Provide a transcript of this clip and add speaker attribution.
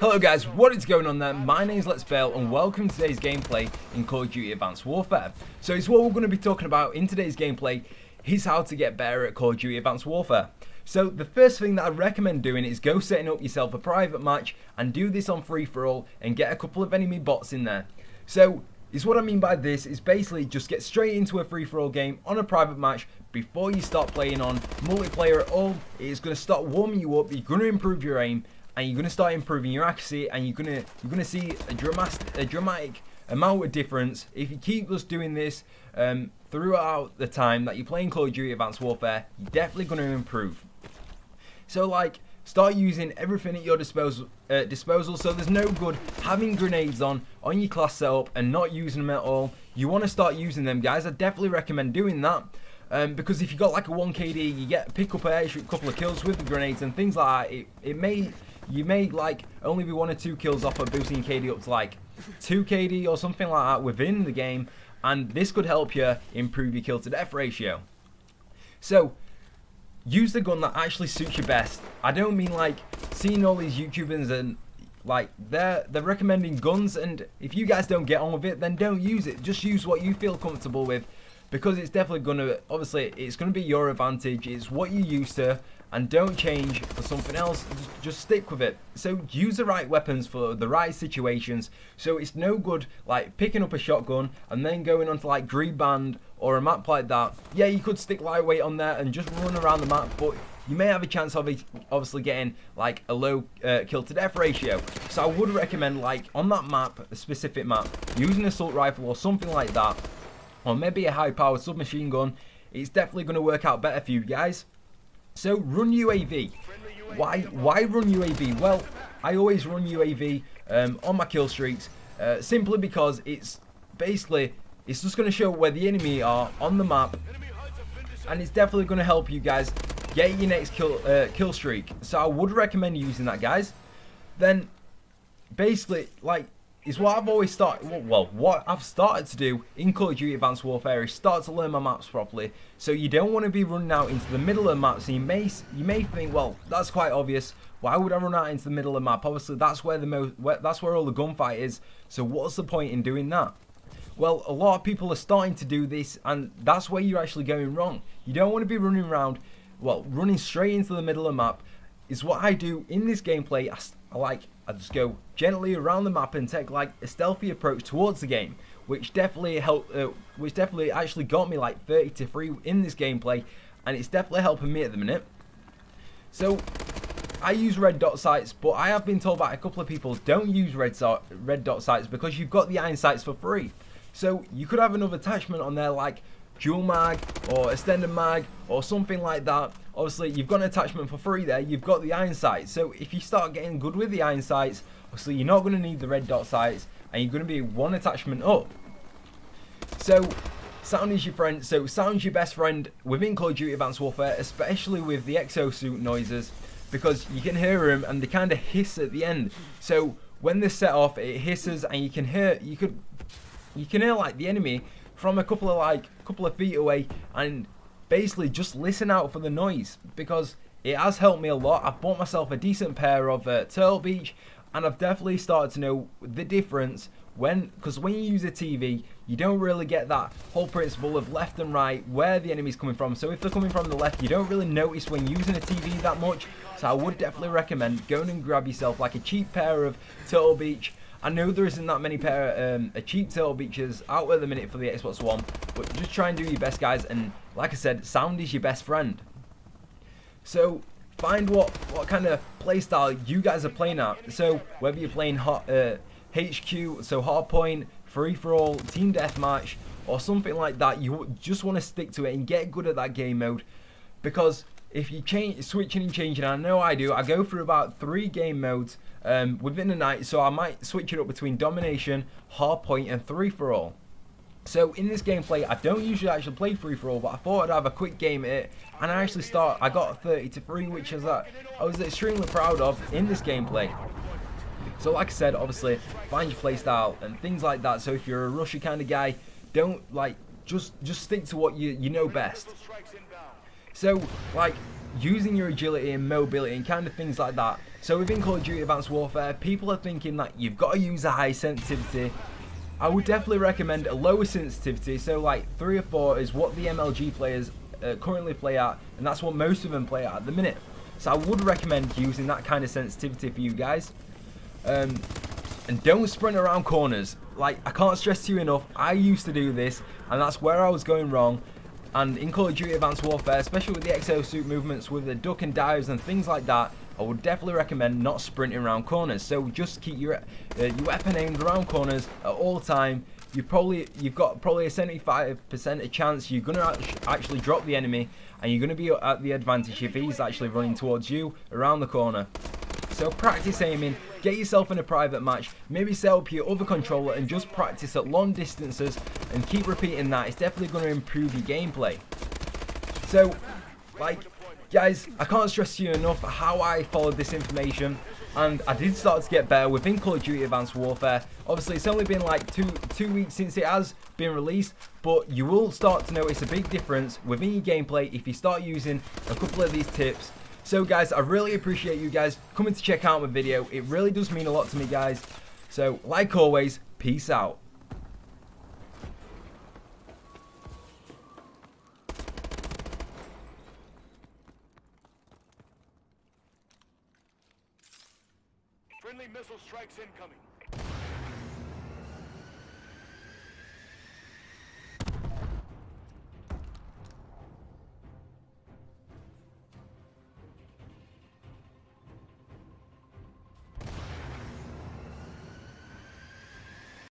Speaker 1: Hello guys, what is going on there? My name is LetsBail and welcome to today's gameplay in Call of Duty Advanced Warfare. So it's what we're going to be talking about in today's gameplay is how to get better at Call of Duty Advanced Warfare. So the first thing that I recommend doing is go setting up yourself a private match and do this on free-for-all and get a couple of enemy bots in there. So is what I mean by this is basically just get straight into a free-for-all game on a private match before you start playing on multiplayer at all. It's going to start warming you up, you're going to improve your aim, and you're going to start improving your accuracy, and you're going to see a dramatic amount of difference if you keep just doing this throughout the time that you're playing Call of Duty Advanced Warfare. You're definitely going to improve. So like, start using everything at your disposal. So there's no good having grenades on your class setup and not using them at all. You want to start using them, guys. I definitely recommend doing that. Because if you got like a 1 KD, you pick up a couple of kills with the grenades and things like that. You may like only be 1 or 2 kills off of boosting your KD up to like 2 KD or something like that within the game, and this could help you improve your kill to death ratio. So use the gun that actually suits you best. I don't mean like seeing all these YouTubers and like they're recommending guns, and if you guys don't get on with it, then don't use it. Just use what you feel comfortable with, because it's definitely gonna, obviously it's gonna be your advantage. It's what you're used to, and don't change for something else. Just stick with it. So use the right weapons for the right situations. So it's no good like picking up a shotgun and then going onto like Green Band or a map like that. Yeah, you could stick lightweight on there and just run around the map, but you may have a chance of obviously getting like a low kill to death ratio. So I would recommend, like on that map, a specific map, using an assault rifle or something like that, or maybe a high powered submachine gun. It's definitely going to work out better for you guys. So run UAV. Why run UAV? Well, I always run UAV on my kill streaks, simply because it's just going to show where the enemy are on the map, and it's definitely going to help you guys get your next kill streak. So I would recommend using that, guys. Then basically, like, is what I've always started, well, what I've started to do in Call of Duty Advanced Warfare is start to learn my maps properly. So you don't want to be running out into the middle of the map. So you may think, well, that's quite obvious. Why would I run out into the middle of the map? Obviously, that's where that's where all the gunfight is. So what's the point in doing that? Well, a lot of people are starting to do this, and that's where you're actually going wrong. You don't want to be running around, well, running straight into the middle of the map. Is what I do in this gameplay. I just go gently around the map and take like a stealthy approach towards the game, which definitely actually got me like 30 to 3 in this gameplay, and it's definitely helping me at the minute. So I use red dot sights, but I have been told by a couple of people, don't use red dot sights because you've got the iron sights for free. So you could have another attachment on there like dual mag or extended mag or something like that. Obviously you've got an attachment for free there, you've got the iron sights. So if you start getting good with the iron sights, obviously you're not going to need the red dot sights, and you're going to be 1 attachment up. So sound is your friend. So sound's your best friend within Call of Duty Advanced Warfare, especially with the exosuit noises, because you can hear them and they kind of hiss at the end. So when they're set off, it hisses, and you can hear like the enemy from a couple of feet away, and basically just listen out for the noise, because it has helped me a lot. I've bought myself a decent pair of Turtle Beach, and I've definitely started to know the difference because when you use a TV, you don't really get that whole principle of left and right where the enemy's coming from. So if they're coming from the left, you don't really notice when using a TV that much. So I would definitely recommend going and grab yourself like a cheap pair of Turtle Beach. I know there isn't that many cheap Turtle Beaches out at the minute for the Xbox One, but just try and do your best, guys. And like I said, sound is your best friend. So find what kind of playstyle you guys are playing at. So whether you're playing HQ, so hardpoint, free-for-all, team deathmatch, or something like that, you just want to stick to it and get good at that game mode. Because if you switching and changing, I know I do, I go through about 3 game modes within the night, so I might switch it up between domination, hardpoint, and free-for-all. So in this gameplay, I don't usually actually play free-for-all, but I thought I'd have a quick game at it, and I got 30 to 3, which is I was extremely proud of in this gameplay. So like I said, obviously find your playstyle and things like that. So if you're a rusher kind of guy, don't just stick to what you know best. So like using your agility and mobility and kind of things like that. So within Call of Duty Advanced Warfare, people are thinking that you've got to use a high sensitivity. I would definitely recommend a lower sensitivity, so like 3 or 4 is what the MLG players currently play at, and that's what most of them play at the minute. So I would recommend using that kind of sensitivity for you guys. And don't sprint around corners. Like, I can't stress to you enough, I used to do this, and that's where I was going wrong. And in Call of Duty Advanced Warfare, especially with the exosuit movements, with the duck and dives and things like that, I would definitely recommend not sprinting around corners. So just keep your weapon aimed around corners at all time. You've got probably a 75% chance you're gonna actually drop the enemy, and you're gonna be at the advantage if he's actually running towards you around the corner. So practice aiming, get yourself in a private match, maybe set up your other controller and just practice at long distances and keep repeating that. It's definitely going to improve your gameplay. So, like, guys, I can't stress to you enough how I followed this information, and I did start to get better within Call of Duty Advanced Warfare. Obviously, it's only been like two weeks since it has been released, but you will start to notice a big difference within your gameplay if you start using a couple of these tips. So guys, I really appreciate you guys coming to check out my video. It really does mean a lot to me, guys. So, like always, peace out.
Speaker 2: Friendly missile strikes incoming.